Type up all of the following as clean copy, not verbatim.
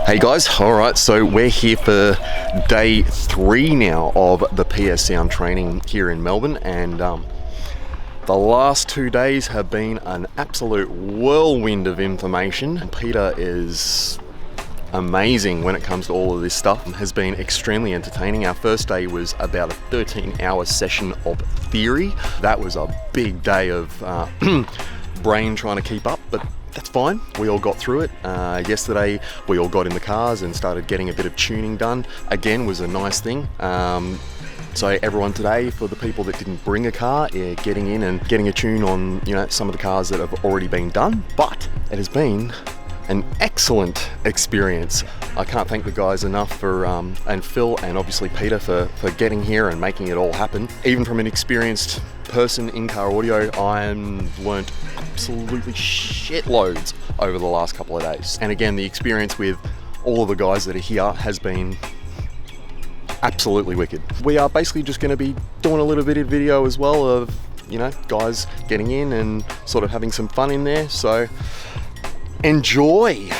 Hey guys, alright, so we're here for day 3 now of the PS Sound training here in Melbourne, and the last 2 days have been an absolute whirlwind of information. Peter is amazing when it comes to all of this stuff. It has been extremely entertaining. Our first day was about a 13-hour session of theory. That was a big day of brain trying to keep up, but that's fine. We all got through it. Yesterday, we all got in the cars and started getting a bit of tuning done. Again, was a nice thing. So everyone today, for the people that didn't bring a car, getting in and getting a tune on, some of the cars that have already been done. But it has been an excellent experience. I can't thank the guys enough for, and Phil and obviously Peter for getting here and making it all happen. Even from an experienced person in car audio, I learnt absolutely shitloads over the last couple of days. And again, the experience with all of the guys that are here has been absolutely wicked. We are basically just going to be doing a little bit of video as well of, guys getting in and sort of having some fun in there. So enjoy.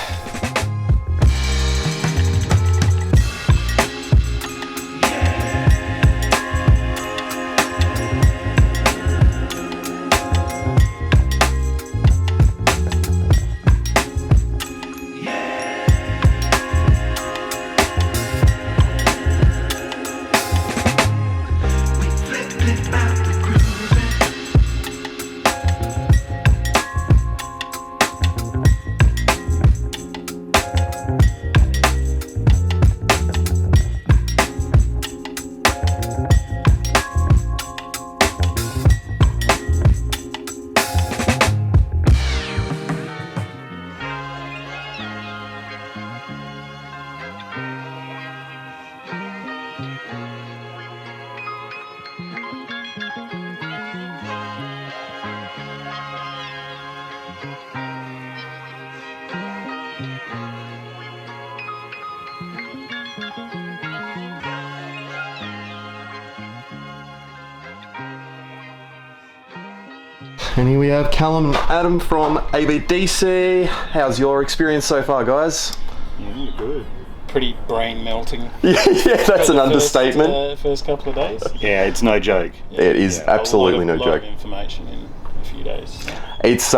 And here we have Callum and Adam from ABDC. How's your experience so far, guys? Yeah, good. Pretty brain melting. Yeah, that's an understatement. First couple of days. Yeah, it's no joke. Yeah, it is absolutely no joke. A lot of information in a few days. So. It's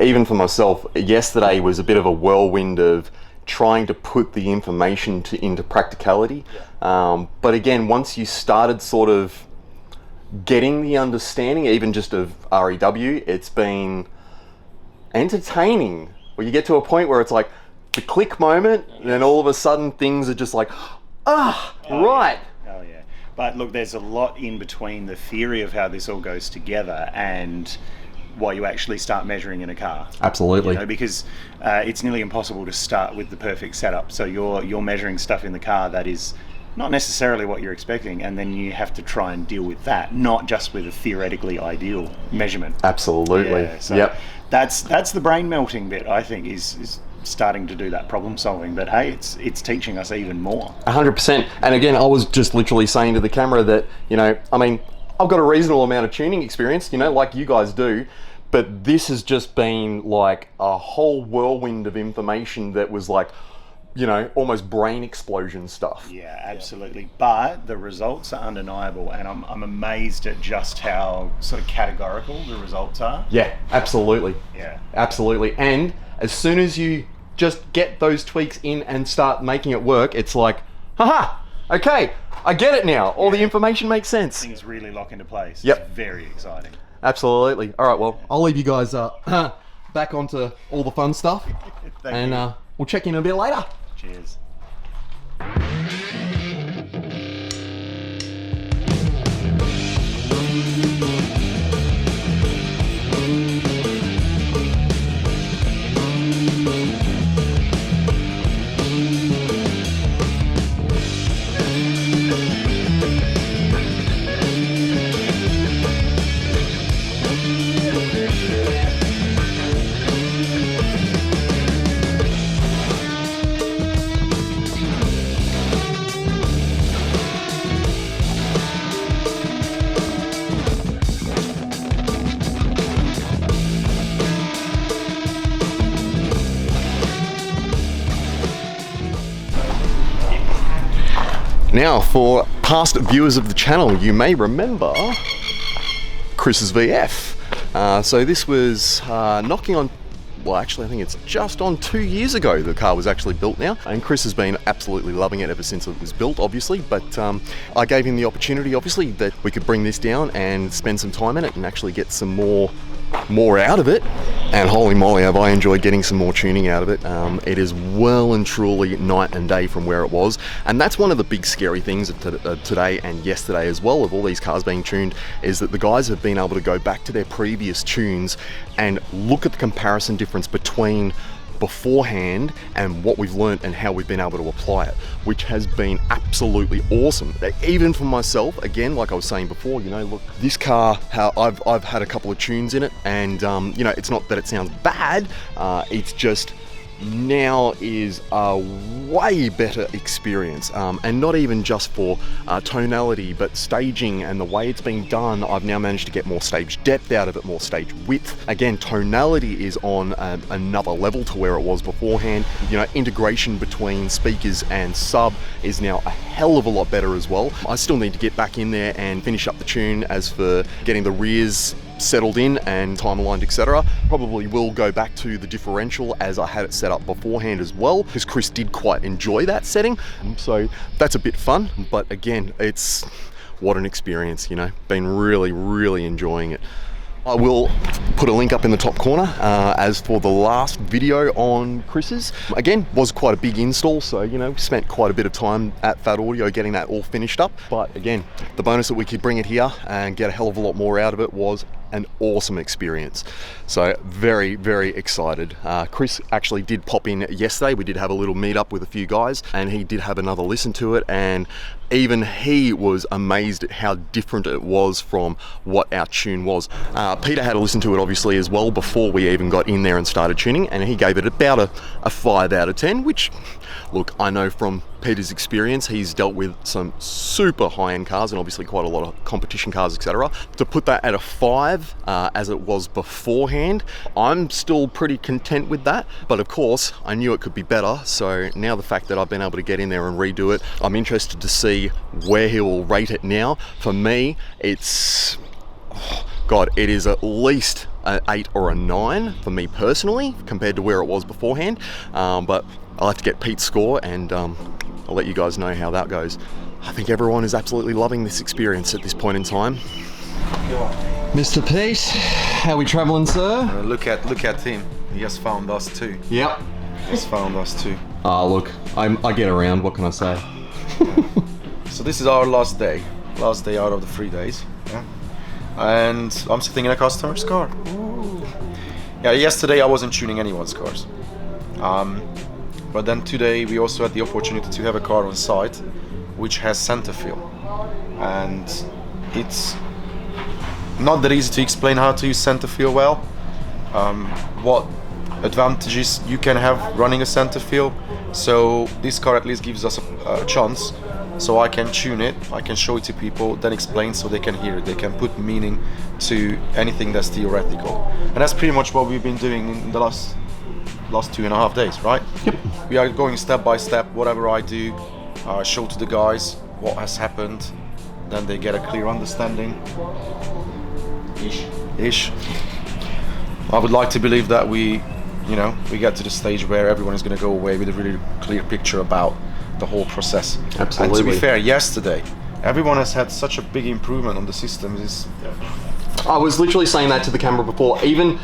even for myself, yesterday was a bit of a whirlwind of trying to put the information into practicality. Yeah. But again, once you started sort of getting the understanding, even just of REW, it's been entertaining. Where you get to a point where it's like the click moment, and then all of a sudden things are just like, right. Yeah. Oh yeah. But look, there's a lot in between the theory of how this all goes together and what you actually start measuring in a car. Absolutely. Because it's nearly impossible to start with the perfect setup. So you're measuring stuff in the car that is not necessarily what you're expecting, and then you have to try and deal with that, not just with a theoretically ideal measurement. Absolutely. Yeah, so yep. That's the brain melting bit, I think, is starting to do that problem solving. But hey, it's teaching us even more. 100%. And again, I was just literally saying to the camera that, I've got a reasonable amount of tuning experience, like you guys do, but this has just been like a whole whirlwind of information that was like, almost brain explosion stuff. Yeah, absolutely. Yeah. But the results are undeniable, and I'm amazed at just how sort of categorical the results are. Yeah, absolutely. Yeah. Absolutely. And as soon as you just get those tweaks in and start making it work, it's like, haha, okay, I get it now. All the information makes sense. Things really lock into place. Yep. It's very exciting. Absolutely. All right, well, I'll leave you guys back onto all the fun stuff. Thank you. We'll check in a bit later. Cheers. Now, for past viewers of the channel, you may remember Chris's VF. So this was knocking on, well, actually I think it's just on 2 years ago the car was actually built now, and Chris has been absolutely loving it ever since it was built, obviously. But I gave him the opportunity, obviously, that we could bring this down and spend some time in it and actually get some more out of it, and holy moly have I enjoyed getting some more tuning out of it. It is well and truly night and day from where it was, and that's one of the big scary things of today and yesterday as well, of all these cars being tuned, is that the guys have been able to go back to their previous tunes and look at the comparison difference between beforehand and what we've learned and how we've been able to apply it, which has been absolutely awesome. Even for myself, again, like I was saying before, you know, look, this car, how I've had a couple of tunes in it, and you know, it's not that it sounds bad, it's just now is a way better experience, and not even just for tonality, but staging and the way it's been done. I've now managed to get more stage depth out of it, more stage width. Again, tonality is on another level to where it was beforehand. You know, integration between speakers and sub is now a hell of a lot better as well. I still need to get back in there and finish up the tune. As for getting the rears settled in and time aligned, etc., probably will go back to the differential as I had it set up beforehand as well, because Chris did quite enjoy that setting, so that's a bit fun. But again, it's what an experience, you know, been really enjoying it. I will put a link up in the top corner. As for the last video on Chris's, again, was quite a big install, so you know, spent quite a bit of time at Fat Audio getting that all finished up. But again, the bonus that we could bring it here and get a hell of a lot more out of it was an awesome experience. So very excited. Chris actually did pop in yesterday. We did have a little meet up with a few guys, and he did have another listen to it, and even he was amazed at how different it was from what our tune was. Peter had to listen to it obviously as well before we even got in there and started tuning, and he gave it about a 5 out of 10, which, look, I know from Peter's experience, he's dealt with some super high-end cars and obviously quite a lot of competition cars, etc. To put that at a 5 as it was beforehand, I'm still pretty content with that. But of course, I knew it could be better. So now the fact that I've been able to get in there and redo it, I'm interested to see where he will rate it now. For me, it's, God, it is at least an 8 or a 9 for me personally, compared to where it was beforehand. But I'll have to get Pete's score, and I'll let you guys know how that goes. I think everyone is absolutely loving this experience at this point in time. Mr. Pete, how we travelling, sir? Look at him. He has found us too. Yep. He's found us too. Look, I get around. What can I say? So this is our last day out of the 3 days. Yeah. And I'm sitting in a customer's car. Ooh. Yeah. Yesterday I wasn't tuning anyone's cars. But then today we also had the opportunity to have a car on site which has center fill, and it's not that easy to explain how to use center fill well, what advantages you can have running a center fill. So this car at least gives us a chance, so I can tune it, I can show it to people, then explain so they can hear it, they can put meaning to anything that's theoretical. And that's pretty much what we've been doing in the last 2.5 days, right? Yep. We are going step by step. Whatever I do, show to the guys what has happened, then they get a clear understanding. Ish. I would like to believe that we get to the stage where everyone is going to go away with a really clear picture about the whole process. Absolutely. And to be fair, yesterday, everyone has had such a big improvement on the systems. I was literally saying that to the camera before. Even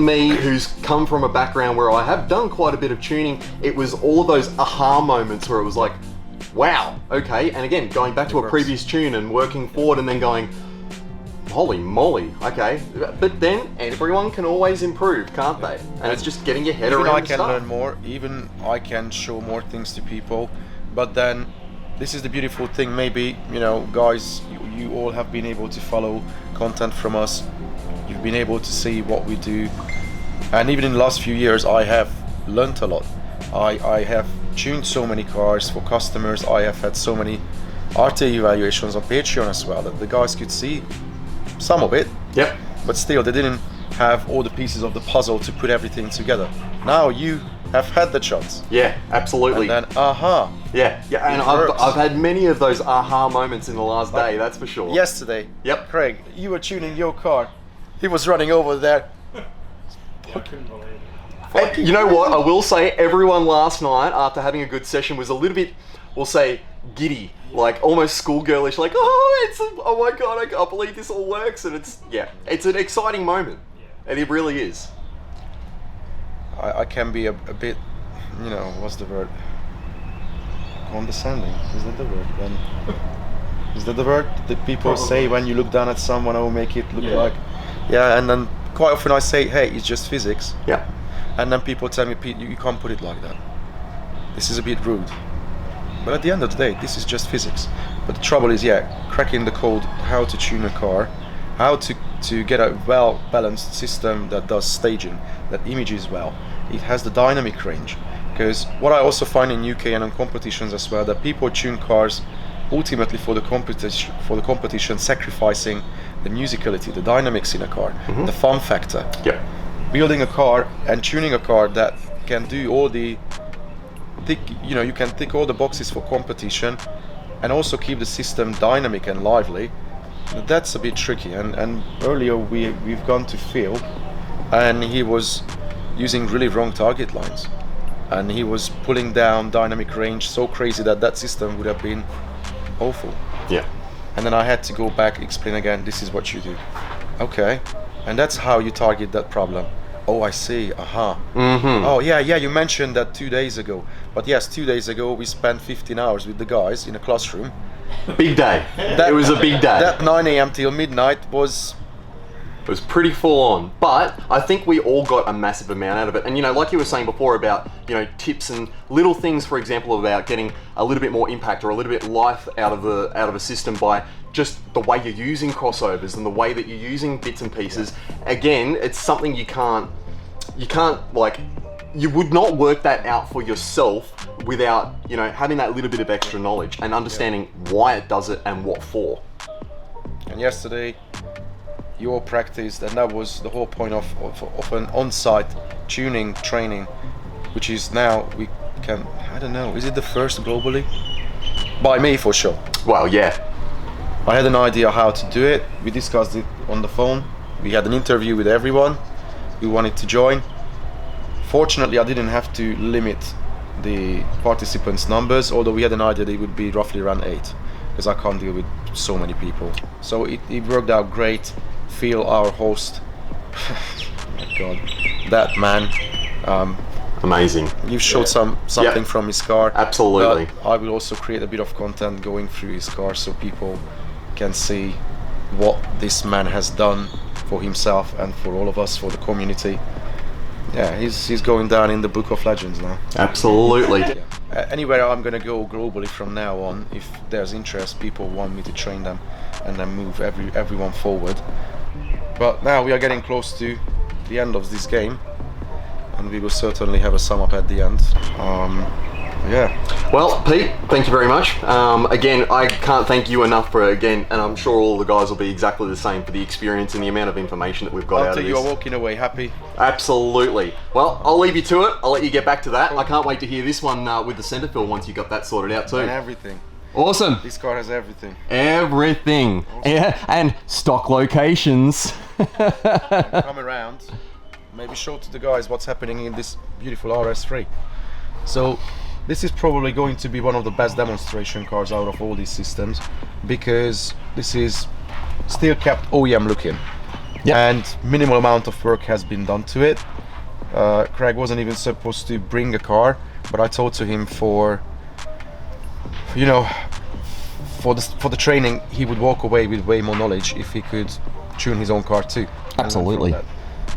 me, who's come from a background where I have done quite a bit of tuning, it was all of those aha moments where it was like, wow, okay. And again, going back to a previous tune and working forward and then going, holy moly, okay. But then everyone can always improve, can't they? And it's just getting your head around I the can stuff. learn more, even I can show more things to people. But then this is the beautiful thing. Maybe, guys, you all have been able to follow content from us. You've been able to see what we do. And even in the last few years, I have learned a lot. I have tuned so many cars for customers. I have had so many RT evaluations on Patreon as well, that the guys could see some of it. Yep. But still, they didn't have all the pieces of the puzzle to put everything together. Now you have had the shots. Yeah, absolutely. And then, aha. Yeah, and It I've, works. I've had many of those aha moments in the last day, that's for sure. Yesterday, Yep. Craig, you were tuning your car. He was running over there. I couldn't believe it. And you know what? I will say everyone last night after having a good session was a little bit, we'll say, giddy, like almost schoolgirlish, like, oh my god, I can't believe this all works, and it's an exciting moment, and it really is. I can be a bit, what's the word? Condescending. Is that the word? Then is that the word that people say when you look down at someone? Oh, make it look like. Yeah, and then quite often I say, hey, it's just physics. Yeah. And then people tell me, Pete, you can't put it like that. This is a bit rude. But at the end of the day, this is just physics. But the trouble is, cracking the code, how to tune a car, how to get a well-balanced system that does staging, that images well. It has the dynamic range. Because what I also find in UK and on competitions as well, that people tune cars ultimately for the competition, sacrificing the musicality, the dynamics in a car, the fun factor. Yep. Building a car and tuning a car that can do all the you can tick all the boxes for competition and also keep the system dynamic and lively. That's a bit tricky. And earlier we've gone to Phil, and he was using really wrong target lines, and he was pulling down dynamic range so crazy that system would have been awful. Yeah. And then I had to go back, explain again, this is what you do. Okay. And that's how you target that problem. Oh, I see. Aha. Oh, yeah, you mentioned that 2 days ago. But yes, 2 days ago we spent 15 hours with the guys in a classroom. Big day. It was a big day. That 9 a.m. till midnight was... It was pretty full on, but I think we all got a massive amount out of it. And like you were saying before about, tips and little things, for example, about getting a little bit more impact or a little bit life out of a system by just the way you're using crossovers and the way that you're using bits and pieces. Again, it's something you can't you would not work that out for yourself without, having that little bit of extra knowledge and understanding why it does it and what for. And yesterday, you all practiced, and that was the whole point of an on-site tuning training, which is now we can, I don't know, is it the first globally? By me for sure. Well, yeah. I had an idea how to do it. We discussed it on the phone. We had an interview with everyone who wanted to join. Fortunately, I didn't have to limit the participants' numbers, although we had an idea they would be roughly around 8, because I can't deal with so many people. So it worked out great. Phil, our host, oh my god, that man. Amazing. You showed something from his car. Absolutely. But I will also create a bit of content going through his car so people can see what this man has done for himself and for all of us, for the community. Yeah, he's going down in the book of legends now. Absolutely. Anywhere I'm going to go globally from now on, if there's interest, people want me to train them and then move everyone forward. But now we are getting close to the end of this game, and we will certainly have a sum up at the end. Well, Pete, thank you very much. Again, I can't thank you enough for, and I'm sure all the guys will be exactly the same for the experience and the amount of information that we've got out of this. You are walking away happy. Absolutely. Well, I'll leave you to it. I'll let you get back to that. I can't wait to hear this one with the centre fill once you got that sorted out too. And everything. Awesome. This car has everything. Everything. Awesome. Yeah, and stock locations. Come around, maybe show to the guys what's happening in this beautiful RS3. So this is probably going to be one of the best demonstration cars out of all these systems, because this is still kept OEM looking. Yep. And minimal amount of work has been done to it. Craig wasn't even supposed to bring a car, but I told to him for the training he would walk away with way more knowledge if he could tune his own car too. Absolutely.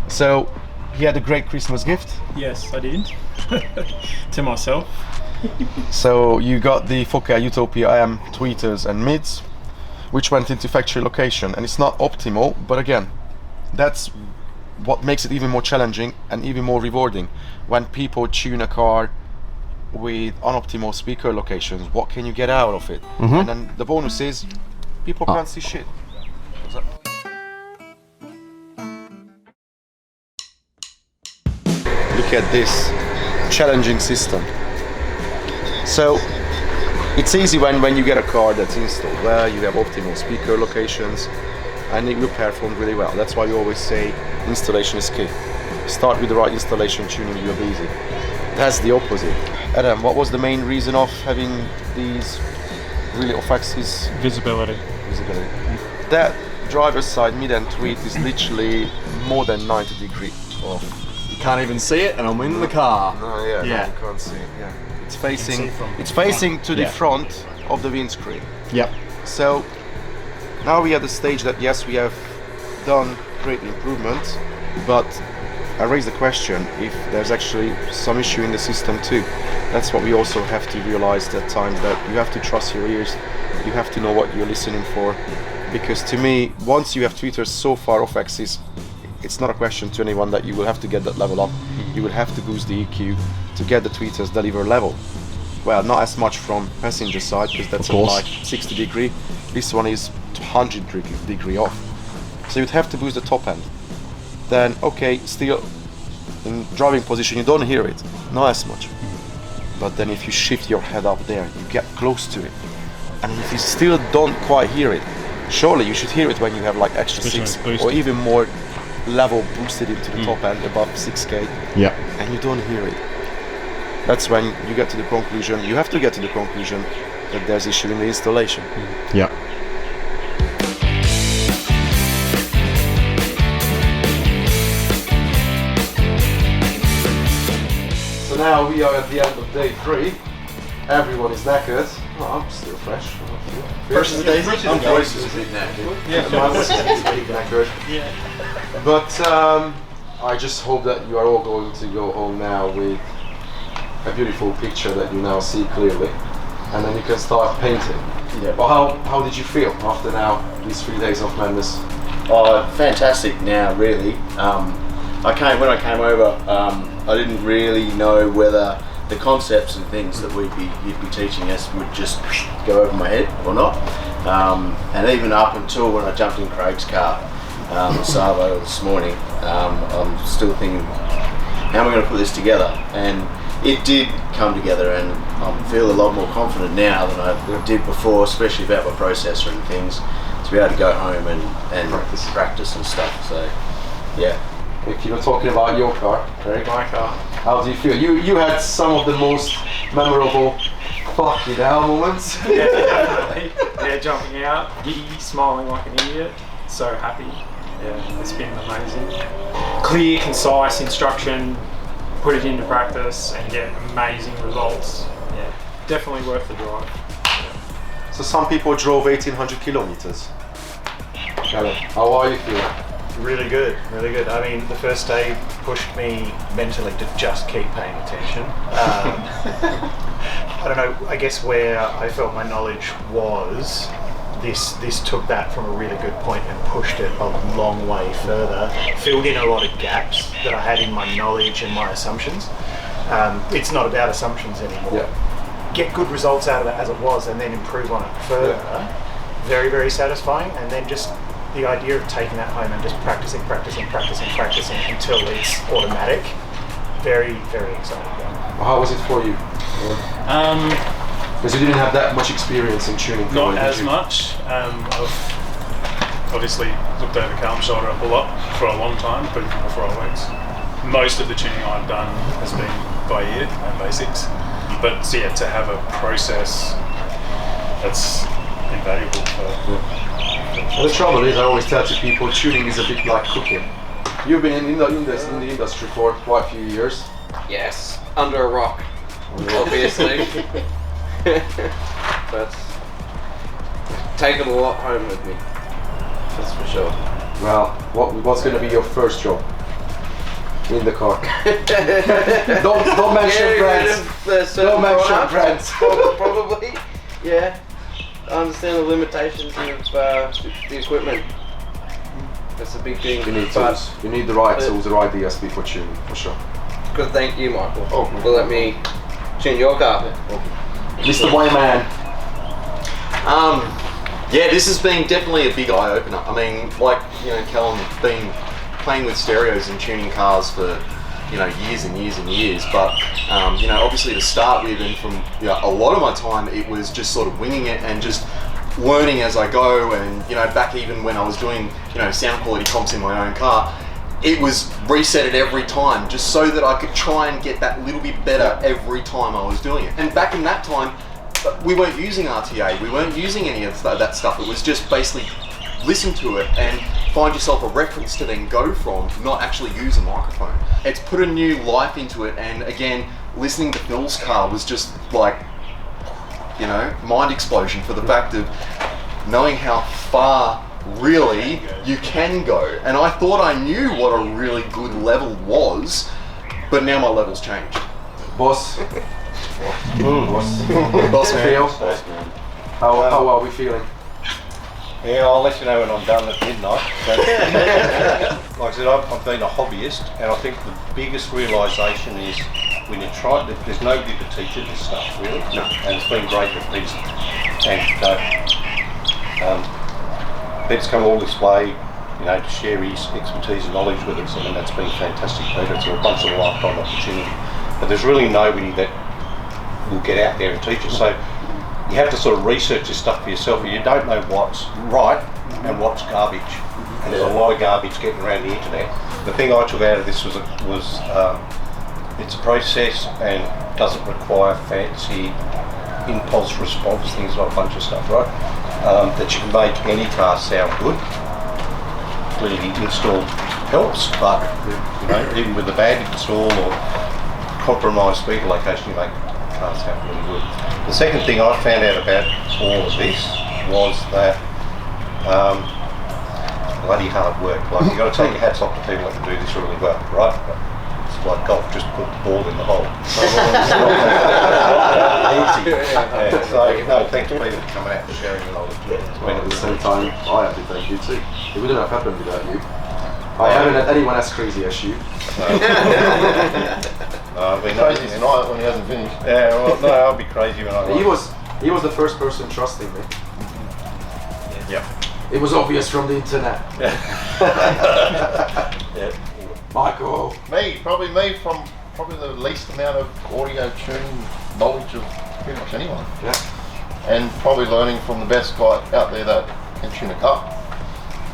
So he had a great Christmas gift. Yes, I did. To myself. So you got the 4K Utopia AM tweeters and mids, which went into factory location, and it's not optimal, but again, that's what makes it even more challenging and even more rewarding. When people tune a car with unoptimal speaker locations, what can you get out of it? And then the bonus is people can't see shit. Look at this. challenging system. So it's easy when you get a car that's installed well, you have optimal speaker locations, and it will perform really well. That's why we always say installation is key. Start with the right installation, tuning will be easy. That's the opposite. Adam, what was the main reason of having these really off-axis Visibility. visibility? That driver's side mid-end tweet is literally more than 90 degrees off. You can't even see it, and I'm in the car. No, yeah, Yeah. no, you can't see it. Yeah, it's see facing. from It's facing to the Yeah. front of the windscreen. Yep. So now we are at the stage that yes, we have done great improvements, but I raise the question if there's actually some issue in the system too. That's what we also have to realize at times, that you have to trust your ears, you have to know what you're listening for, because to me, once you have tweeters so far off axis, it's not a question to anyone that you will have to get that level up. You will have to boost the EQ to get the tweeters deliver level. Well, not as much from passenger side, because that's Of course. like 60 degree. This one is 100 degree off. So you'd have to boost the top end. Then okay, still in driving position you don't hear it, not as much. But then if you shift your head up there, you get close to it. And if you still don't quite hear it, surely you should hear it when you have like extra Especially when 6 it's boosted. or even more level boosted into the top end above 6K, Yep. and you don't hear it. That's when you get to the conclusion, you have to get to the conclusion that there's issue in the installation. Yep. So now we are at the end of day 3. Everyone is knackered. Oh, I'm still fresh. Fresh as a daisy? I'm Voice fresh. is a bit knackered. Yeah, my voice is a bit knackered. Yeah. But I just hope that you are all going to go home now with a beautiful picture that you now see clearly, and then you can start painting. Yeah. Well, how did you feel after now these 3 days of madness? Oh, fantastic now, really. When I came over, I didn't really know whether the concepts and things that you'd be teaching us would just go over my head or not. And even up until when I jumped in Craig's car, Savo this morning, I'm still thinking, how am I going to put this together? And it did come together, and I feel a lot more confident now than I did before, especially about my processor and things, to be able to go home and practice and stuff. So, yeah. If you were talking about your car, Craig, My car. how do you feel? You had some of the most memorable fucking hell moments. Yeah, definitely. Yeah, jumping out, giddy, smiling like an idiot. So happy. Yeah, it's been amazing. Clear, concise instruction, put it into practice and get amazing results. Yeah, definitely worth the drive. So some people drove 1800 kilometers. Callum, how are you feeling? Really good, really good. I mean, the first day pushed me mentally to just keep paying attention. I don't know, I guess where I felt my knowledge was, this took that from a really good point and pushed it a long way further. Filled in a lot of gaps that I had in my knowledge and my assumptions. It's not about assumptions anymore. Yeah. Get good results out of it as it was and then improve on it further. Very, very satisfying. And then just the idea of taking that home and just practicing until it's automatic. Very, very exciting. How was it for you? Because you didn't have that much experience in tuning. Not did as you? much. I've obviously looked over Callum's shoulder a lot for a long time, but for 4 weeks. Most of the tuning I've done has been by ear and basics. But so yeah, to have a process that's invaluable for. Well, the trouble is, I always tell to people, tuning is a bit like cooking. You've been in the industry for quite a few years. Yes, under a rock, obviously. But taken a lot home with me, that's for sure. Well, what's going to be your first job in the car? don't mention brands. Don't mention brands. Probably, yeah. I understand the limitations of the equipment. That's a big thing. You need but tools. You need the right tools, the right DSP for tuning, for sure. good, thank you, Michael, for letting me tune your car. Mr. Wayman. Yeah, this has been definitely a big eye opener. I mean, like, you know, Callum been playing with stereos and tuning cars for you know, years and years and years. But you know, obviously to start with, and from a lot of my time, it was just sort of winging it and just learning as I go. And you know, back even when I was doing, you know, sound quality comps in my own car, it was reset it every time just so that I could try and get that little bit better every time I was doing it. And back in that time, we weren't using RTA, we weren't using any of that stuff. It was just basically listen to it and find yourself a reference to then go from, not actually use a microphone. It's put a new life into it. And again, listening to Phil's car was just like, you know, mind explosion for the fact of knowing how far really you can go. And I thought I knew what a really good level was, but now my level's changed. Boss. Boss man. How are we feeling? Yeah, I'll let you know when I'm done at midnight. But, like I said, I've been a hobbyist, and I think the biggest realisation is when you try, there's nobody to teach you this stuff, really. No. And it's been great that Peter's, Peter's come all this way, you know, to share his expertise and knowledge with us. I mean, that's been fantastic, Peter. It's a once in a lifetime opportunity. But there's really nobody that will get out there and teach us. So you have to sort of research this stuff for yourself, or you don't know what's right and what's garbage. And there's a lot of garbage getting around the internet. The thing I took out of this was it's a process and doesn't require fancy impulse response things, like a bunch of stuff, right? That you can make any car sound good. Clearly the install helps, but you know, even with a bad install or compromised speaker location, you make cars sound really good. The second thing I found out about all of this was that bloody hard work. Like, you've got to take your hats off to people that can do this really well, right? It's like golf, just put the ball in the hole. Easy. Yeah, so, no, thanks Peter for coming out and sharing your knowledge. At the same time, I have to thank you too. It wouldn't have happened without you. I haven't had anyone as crazy as you. I've been Crazy tonight when he hasn't finished. Yeah, well, no, I'll be crazy when I He was the first person trusting me. Yep. It was obvious from the internet. Yeah. Michael. Probably the least amount of audio tune knowledge of pretty much anyone. Yeah. And probably learning from the best guy out there that can tune a car.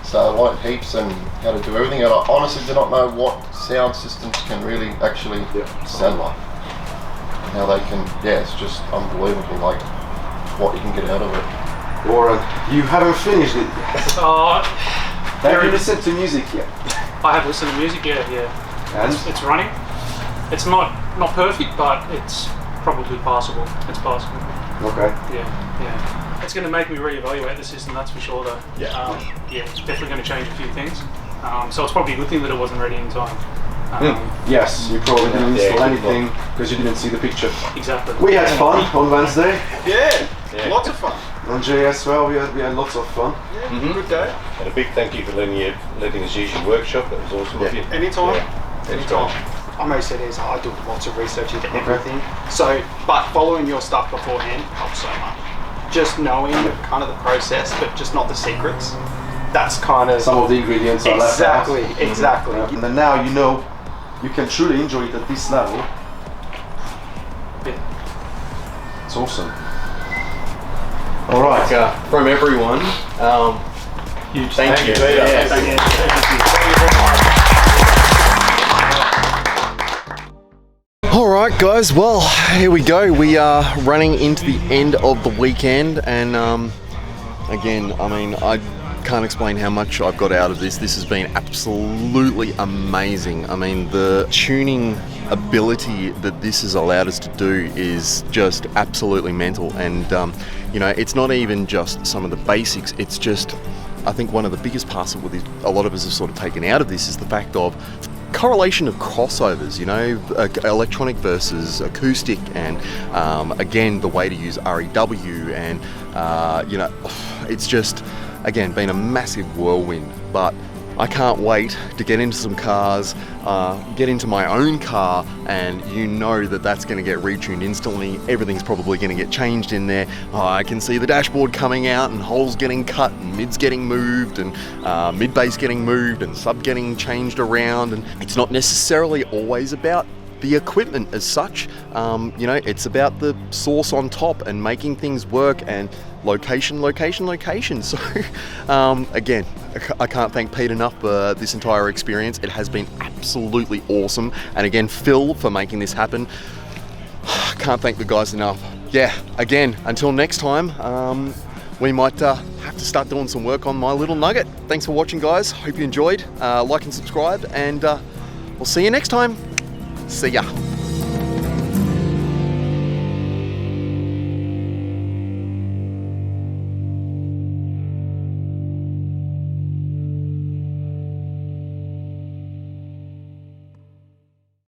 So I learned heaps and how to do everything, and I honestly do not know what sound systems can really actually sound like. How they can, it's just unbelievable, like what you can get out of it. Warren, you haven't finished it yet. Have you listened to music yet? I have listened to music, yeah. And? It's running. It's not perfect, but it's probably passable. It's passable. Okay. Yeah. It's going to make me reevaluate the system, that's for sure though. It's definitely going to change a few things. So it's probably a good thing that it wasn't ready in time. Yes, you probably didn't install anything because you didn't see the picture. Exactly. We had fun on Wednesday. Yeah, lots of fun. On Jay as well, we had lots of fun. Yeah, good day. And a big thank you for letting us use your workshop. That was awesome of you. Anytime. Anytime. I most said is I do lots of research into everything. So, but following your stuff beforehand helps so much. Just knowing kind of the process, but just not the secrets. That's kind of some of the ingredients are left out. Exactly. Yeah. And then now you know you can truly enjoy it at this level. Yeah. It's awesome. All right. From everyone, Huge thank you. Thank you. Alright guys, well here we go. We are running into the end of the weekend, and again, I mean, I can't explain how much I've got out of this. This has been absolutely amazing. I mean, the tuning ability that this has allowed us to do is just absolutely mental. And you know, it's not even just some of the basics, it's just, I think one of the biggest parts of what a lot of us have sort of taken out of this is the fact of correlation of crossovers, you know, electronic versus acoustic, and again, the way to use REW, and you know, it's just, again, been a massive whirlwind. But I can't wait to get into some cars, get into my own car, and you know that that's going to get retuned instantly. Everything's probably going to get changed in there. I can see the dashboard coming out and holes getting cut and mids getting moved and mid-bass getting moved and sub getting changed around. And it's not necessarily always about the equipment as such. You know, it's about the source on top and making things work, and location. So again, I can't thank Pete enough for this entire experience. It has been absolutely awesome, and again, Phil for making this happen. Can't thank the guys enough. Yeah, again, until next time, we might have to start doing some work on my little nugget. Thanks for watching, guys. Hope you enjoyed. Like and subscribe, and we'll see you next time. See ya.